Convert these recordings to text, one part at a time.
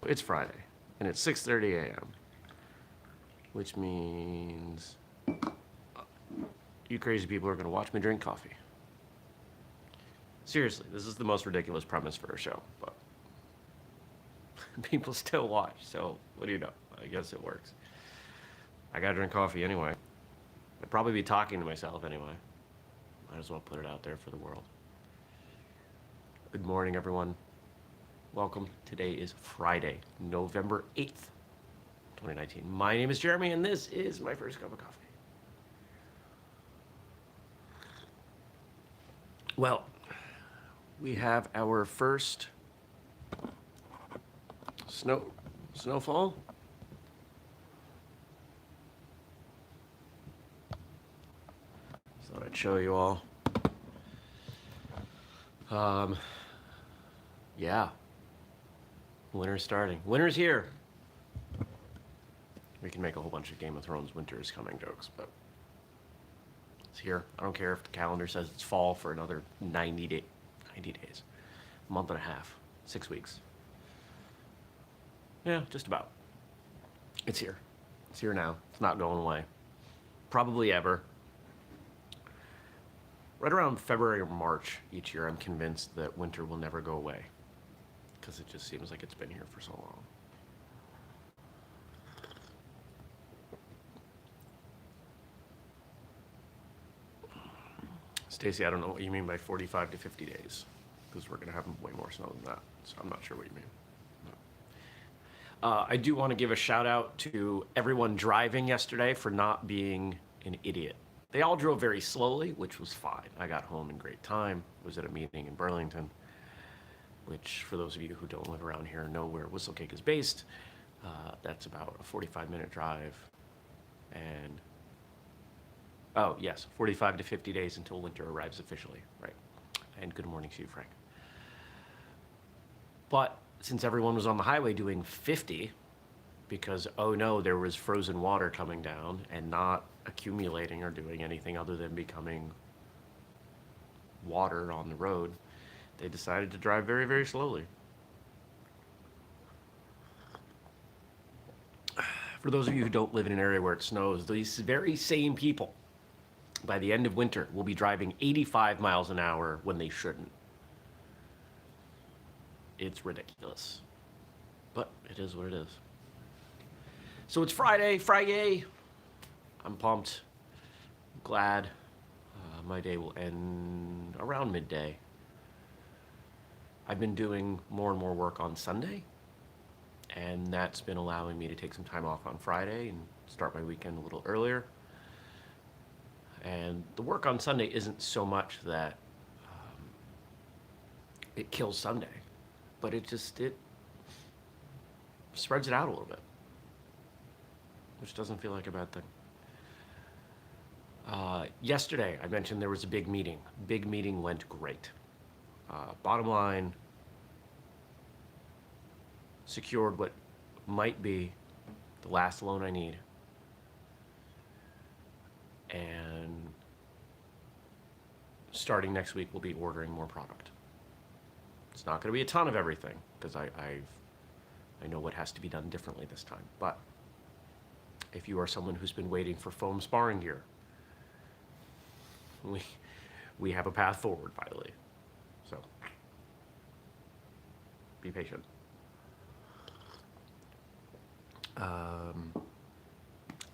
It's Friday, and it's 6:30 a.m., which means you crazy people are going to watch me drink coffee. Seriously, this is the most ridiculous premise for a show, but people still watch, so what do you know? I guess it works. I gotta drink coffee anyway. I'd probably be talking to myself anyway. Might as well put it out there for the world. Good morning, everyone. Welcome. Today is Friday, November 8th, 2019. My name is Jeremy, and this is my first cup of coffee. Well, we have our first snowfall. Thought I'd show you all. Yeah. Winter's starting. Winter's here. We can make a whole bunch of Game of Thrones winter is coming jokes, but it's here. I don't care if the calendar says it's fall for another 90 days, a month and a half, 6 weeks. Yeah, just about. It's here. It's here now. It's not going away. Probably ever. Right around February or March each year, I'm convinced that winter will never go away because it just seems like it's been here for so long. Stacy, I don't know what you mean by 45 to 50 days because we're going to have way more snow than that, so I'm not sure what you mean. I do want to give a shout out to everyone driving yesterday for not being an idiot. They all drove very slowly, which was fine. I got home in great time. I was at a meeting in Burlington, which for those of you who don't live around here know where Whistlekick is based. That's about a 45-minute drive. And, oh yes, 45 to 50 days until winter arrives officially, right. And good morning to you, Frank. But since everyone was on the highway doing 50, because, oh no, there was frozen water coming down and not accumulating or doing anything other than becoming water on the road, they decided to drive very, very slowly. For those of you who don't live in an area where it snows, these very same people, by the end of winter, will be driving 85 miles an hour when they shouldn't. It's ridiculous. But it is what it is. So it's Friday. I'm pumped. I'm glad. My day will end around midday. I've been doing more and more work on Sunday, and that's been allowing me to take some time off on Friday and start my weekend a little earlier. And the work on Sunday isn't so much that it kills Sunday, but it spreads it out a little bit, which doesn't feel like a bad thing. Yesterday, I mentioned there was a big meeting. Big meeting went great. Bottom line, secured what might be the last loan I need. And starting next week, we'll be ordering more product. It's not going to be a ton of everything because I know what has to be done differently this time. But if you are someone who's been waiting for foam sparring gear, we have a path forward finally. So be patient.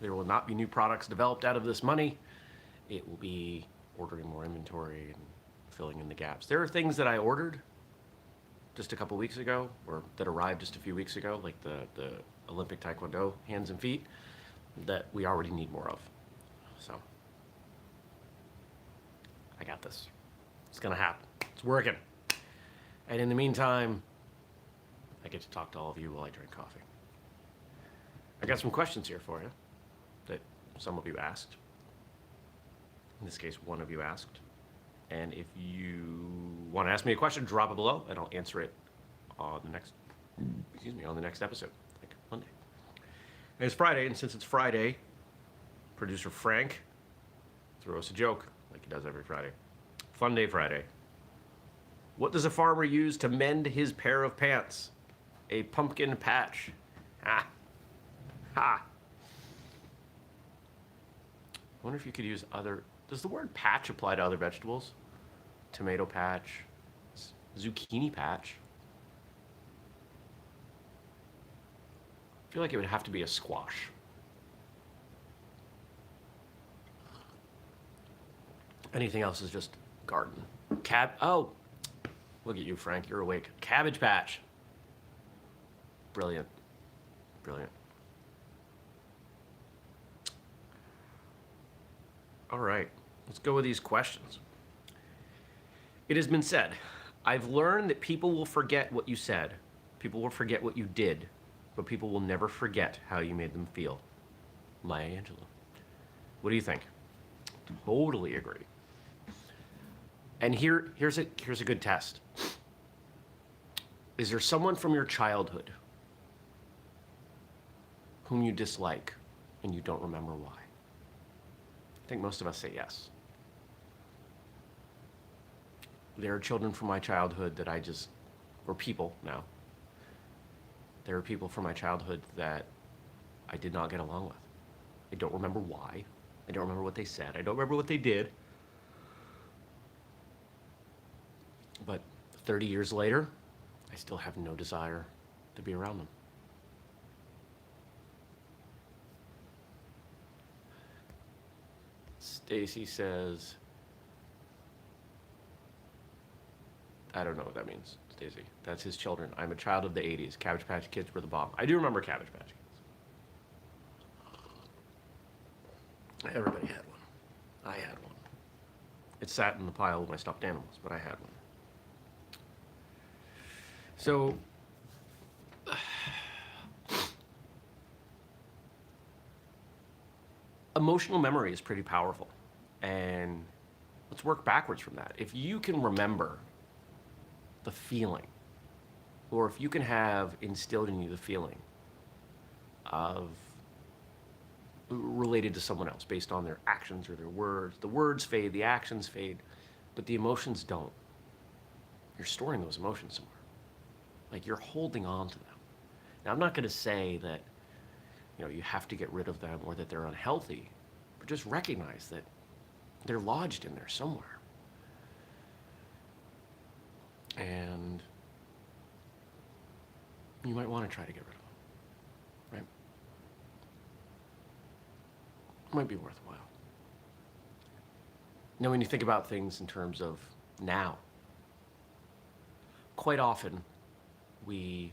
There will not be new products developed out of this money. It will be ordering more inventory and filling in the gaps. There are things that I ordered just a couple weeks ago, or that arrived just a few weeks ago, like the Olympic Taekwondo hands and feet, that we already need more of. So I got this. It's gonna happen. It's working. And in the meantime, I get to talk to all of you while I drink coffee. I got some questions here for you that some of you asked. In this case, one of you asked. And if you want to ask me a question, drop it below, and I'll answer it on the next, on the next episode, like Monday. And it's Friday, and since it's Friday, producer Frank threw us a joke, like he does every Friday. Funday Friday. What does a farmer use to mend his pair of pants? a pumpkin patch. Ha. Ha. I wonder if you could use other... Does the word patch apply to other vegetables? Tomato patch, zucchini patch. I feel like it would have to be a squash. Anything else is just garden. Oh, look at you, Frank. You're awake. Cabbage patch. Brilliant. Brilliant. All right, let's go with these questions. It has been said, I've learned that people will forget what you said, people will forget what you did, but people will never forget how you made them feel. Maya Angelou. What do you think? Totally agree. And here's a good test. Is there someone from your childhood whom you dislike and you don't remember why? I think most of us say yes. There are children from my childhood that or people now. There are people from my childhood that I did not get along with. I don't remember why. I don't remember what they said. I don't remember what they did. But 30 years later, I still have no desire to be around them. Stacy says, I don't know what that means, Stacy. That's his children. I'm a child of the 80s. Cabbage Patch Kids were the bomb. I do remember Cabbage Patch Kids. Everybody had one. I had one. It sat in the pile of my stuffed animals, but I had one. So, emotional memory is pretty powerful. And let's work backwards from that. If you can remember the feeling, or if you can have instilled in you the feeling of related to someone else based on their actions or their words, the words fade, the actions fade, but the emotions don't. You're storing those emotions somewhere. Like you're holding on to them. Now, I'm not going to say that, you have to get rid of them or that they're unhealthy, but just recognize that they're lodged in there somewhere. And you might want to try to get rid of them, right? It might be worthwhile. Now, when you think about things in terms of now, quite often we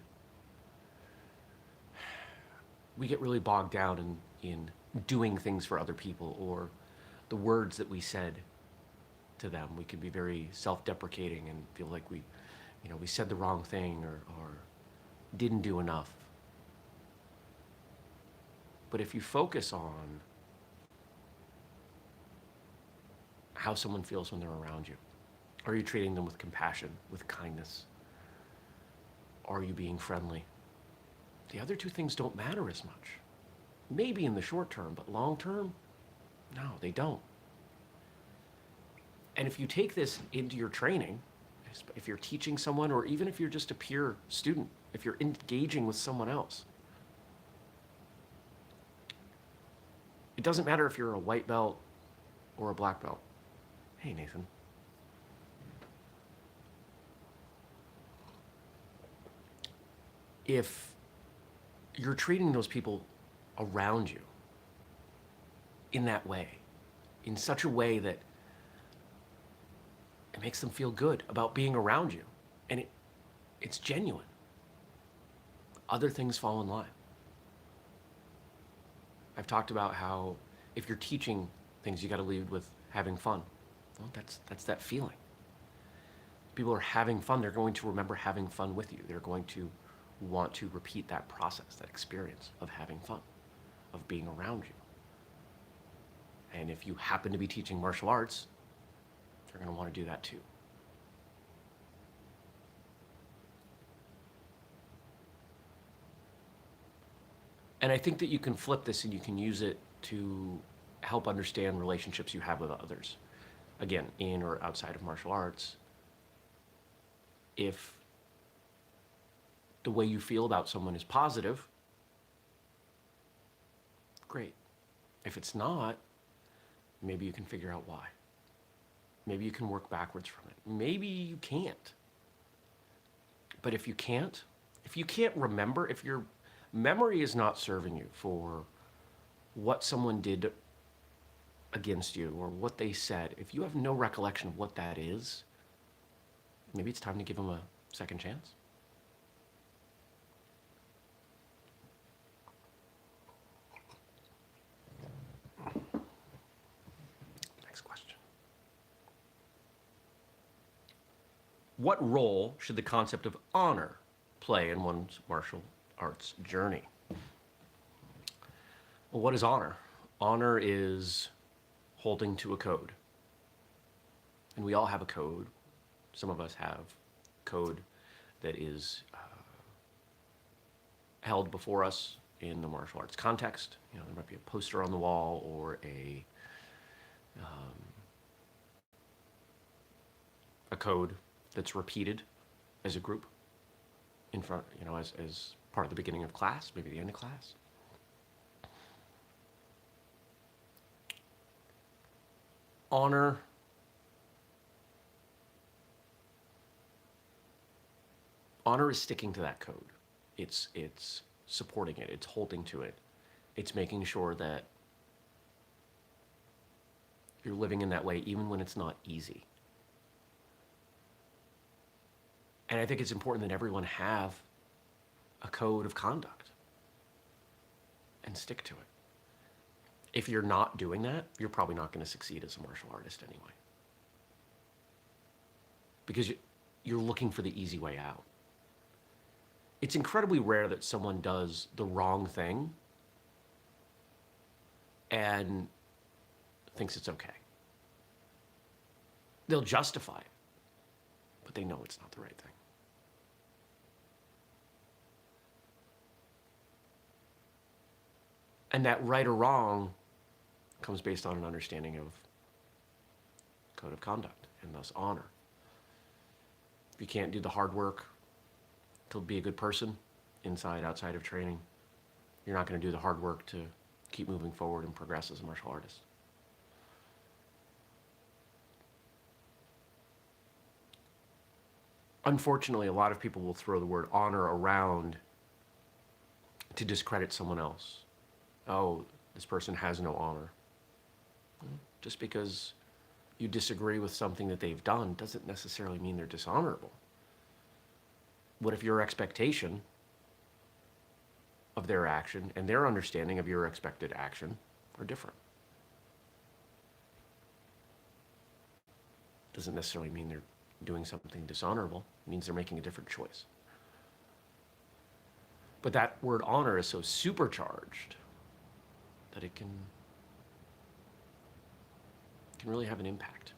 get really bogged down in doing things for other people or the words that we said to them. We can be very self-deprecating and feel like we said the wrong thing or didn't do enough. But if you focus on how someone feels when they're around you, are you treating them with compassion, with kindness? Are you being friendly? The other two things don't matter as much. Maybe in the short term, but long term, no, they don't. And if you take this into your training, if you're teaching someone, or even if you're just a peer student, if you're engaging with someone else, it doesn't matter if you're a white belt or a black belt. Hey, Nathan. If you're treating those people around you in that way, in such a way that it makes them feel good about being around you, and it's genuine, other things fall in line. I've talked about how if you're teaching things, you got to lead with having fun. Well, that's that feeling. People are having fun. They're going to remember having fun with you. They're going to want to repeat that process, that experience of having fun, of being around you. And if you happen to be teaching martial arts, they're going to want to do that too. And I think that you can flip this and you can use it to help understand relationships you have with others. Again, in or outside of martial arts. If the way you feel about someone is positive, great. If it's not, maybe you can figure out why. Maybe you can work backwards from it. Maybe you can't. But if you can't remember, if your memory is not serving you for what someone did against you or what they said, if you have no recollection of what that is, maybe it's time to give them a second chance. Next question. What role should the concept of honor play in one's martial arts journey? Well, what is honor? Honor is holding to a code. And we all have a code. Some of us have code that is held before us in the martial arts context. You know, there might be a poster on the wall or a code that's repeated as a group in front, you know, as part of the beginning of class, maybe the end of class. Honor is sticking to that code. It's supporting it. It's holding to it. It's making sure that you're living in that way even when it's not easy. And I think it's important that everyone have a code of conduct and stick to it. If you're not doing that, you're probably not going to succeed as a martial artist anyway. Because you're looking for the easy way out. It's incredibly rare that someone does the wrong thing and thinks it's okay. They'll justify it, but they know it's not the right thing. And that right or wrong comes based on an understanding of code of conduct and thus honor. If you can't do the hard work to be a good person inside, outside of training, you're not going to do the hard work to keep moving forward and progress as a martial artist. Unfortunately, a lot of people will throw the word honor around to discredit someone else. Oh, this person has no honor. Just because you disagree with something that they've done doesn't necessarily mean they're dishonorable. What if your expectation of their action and their understanding of your expected action are different? Doesn't necessarily mean they're doing something dishonorable. It means they're making a different choice. But that word honor is so supercharged that it can really have an impact.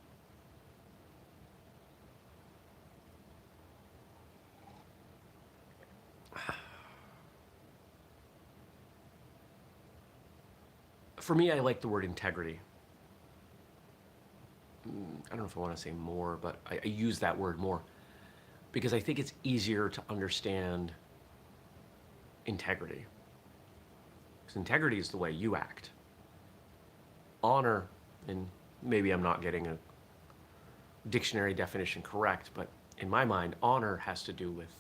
For me, I like the word integrity. I don't know if I want to say more, but I use that word more because I think it's easier to understand integrity. Because integrity is the way you act. Honor, and maybe I'm not getting a dictionary definition correct, but in my mind, honor has to do with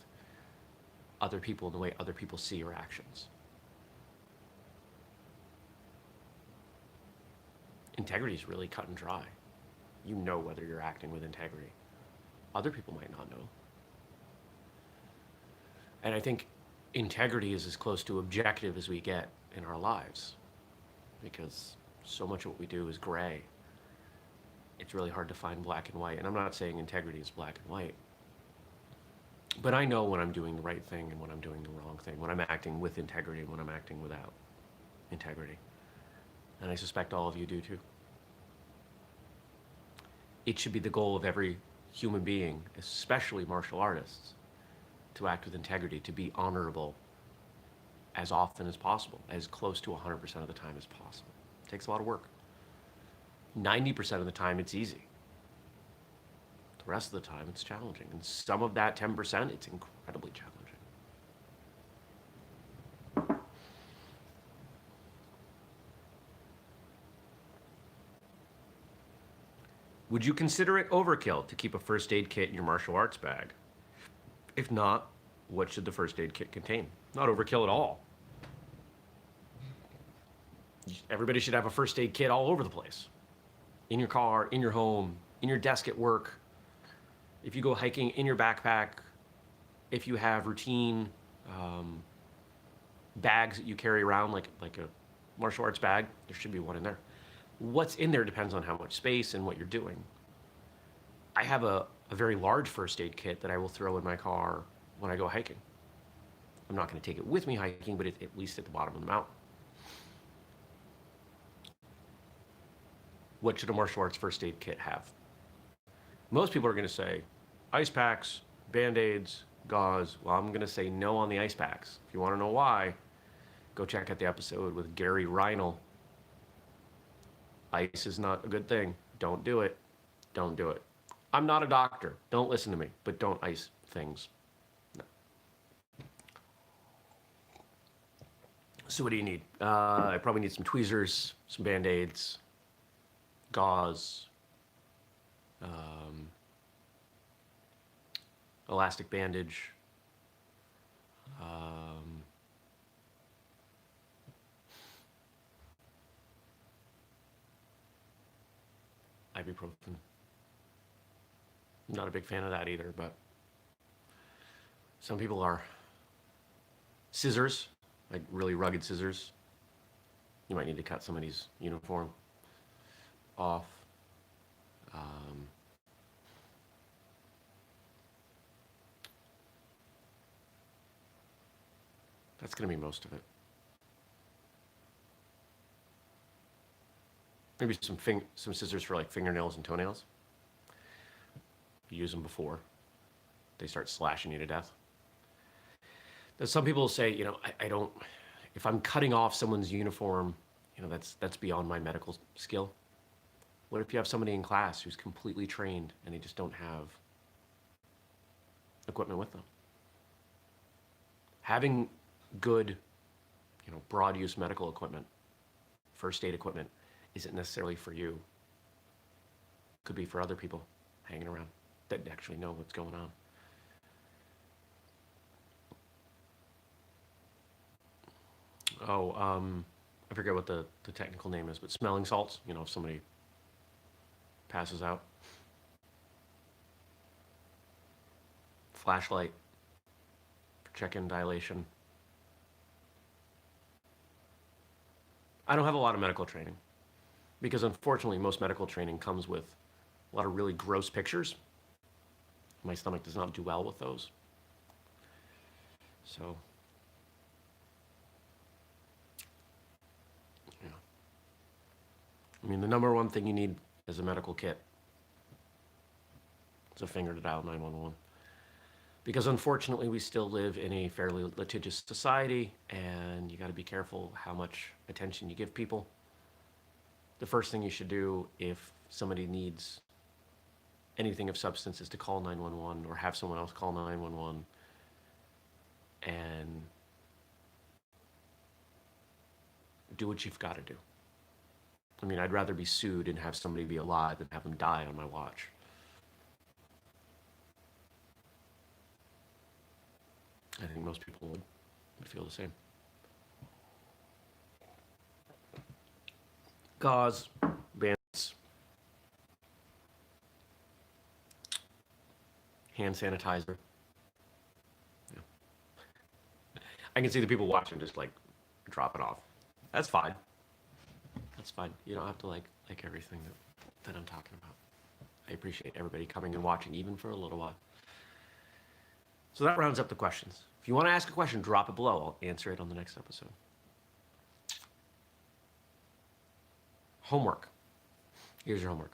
other people and the way other people see your actions. Integrity is really cut and dry. You know whether you're acting with integrity. Other people might not know. And I think integrity is as close to objective as we get in our lives, because so much of what we do is gray. It's really hard to find black and white. And I'm not saying integrity is black and white, but I know when I'm doing the right thing and when I'm doing the wrong thing, when I'm acting with integrity and when I'm acting without integrity. And I suspect all of you do too. It should be the goal of every human being, especially martial artists, to act with integrity, to be honorable as often as possible, as close to 100% of the time as possible. It takes a lot of work. 90% of the time, it's easy. The rest of the time, it's challenging. And some of that 10%, it's incredibly challenging. Would you consider it overkill to keep a first aid kit in your martial arts bag? If not, what should the first aid kit contain? Not overkill at all. Everybody should have a first aid kit all over the place. In your car, in your home, in your desk at work. If you go hiking, in your backpack. If you have routine bags that you carry around, like a martial arts bag, there should be one in there. What's in there depends on how much space and what you're doing. I have a very large first aid kit that I will throw in my car when I go hiking. I'm not going to take it with me hiking, but it's at least at the bottom of the mountain. What should a martial arts first aid kit have? Most people are going to say ice packs, Band-Aids, gauze. Well, I'm going to say no on the ice packs. If you want to know why, go check out the episode with Gary Reinl. Ice is not a good thing. Don't do it. Don't do it. I'm not a doctor. Don't listen to me, but don't ice things. No. So what do you need? I probably need some tweezers, some Band-Aids, gauze, elastic bandage, ibuprofen. I'm not a big fan of that either, but some people are. Scissors, like really rugged scissors. You might need to cut somebody's uniform off. That's going to be most of it. Maybe some scissors for like fingernails and toenails. You use them before they start slashing you to death. Now, some people say, I don't. If I'm cutting off someone's uniform, that's beyond my medical skill. What if you have somebody in class who's completely trained and they just don't have equipment with them? Having good, broad use medical equipment, first aid equipment, isn't necessarily for you. Could be for other people hanging around that actually know what's going on. I forget what the technical name is, but smelling salts, if somebody passes out. Flashlight for check-in dilation. I don't have a lot of medical training because unfortunately most medical training comes with a lot of really gross pictures. My stomach does not do well with those. So, yeah. I mean, the number one thing you need as a medical kit is a finger to dial 911. Because unfortunately, we still live in a fairly litigious society, and you got to be careful how much attention you give people. The first thing you should do if somebody needs anything of substance is to call 911 or have someone else call 911 and do what you've got to do. I mean, I'd rather be sued and have somebody be alive than have them die on my watch. I think most people would feel the same. Gauze, bands, hand sanitizer. Yeah. I can see the people watching just like drop it off. That's fine. That's fine. You don't have to like everything that I'm talking about. I appreciate everybody coming and watching even for a little while. So that rounds up the questions. If you want to ask a question, drop it below. I'll answer it on the next episode. Homework. Here's your homework.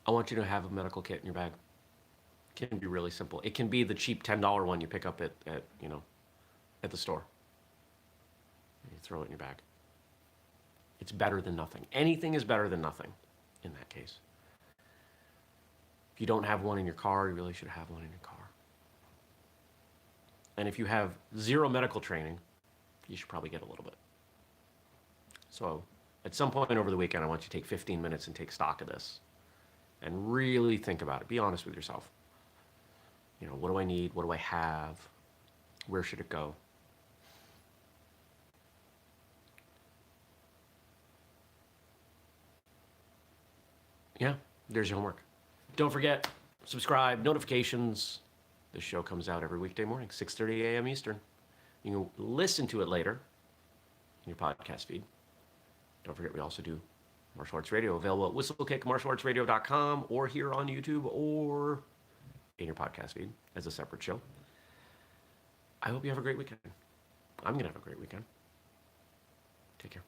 I want you to have a medical kit in your bag. It can be really simple. It can be the cheap $10 one you pick up at the store. You throw it in your bag. It's better than nothing. Anything is better than nothing in that case. If you don't have one in your car, you really should have one in your car. And if you have zero medical training, you should probably get a little bit. So at some point over the weekend, I want you to take 15 minutes and take stock of this and really think about it. Be honest with yourself. You know, what do I need? What do I have? Where should it go? Yeah, there's your homework. Don't forget, subscribe, notifications. This show comes out every weekday morning, 6:30 a.m. Eastern. You can listen to it later in your podcast feed. Don't forget, we also do martial arts radio, available at whistlekickmartialartsradio.com or here on YouTube or in your podcast feed as a separate show. I hope you have a great weekend. I'm going to have a great weekend. Take care.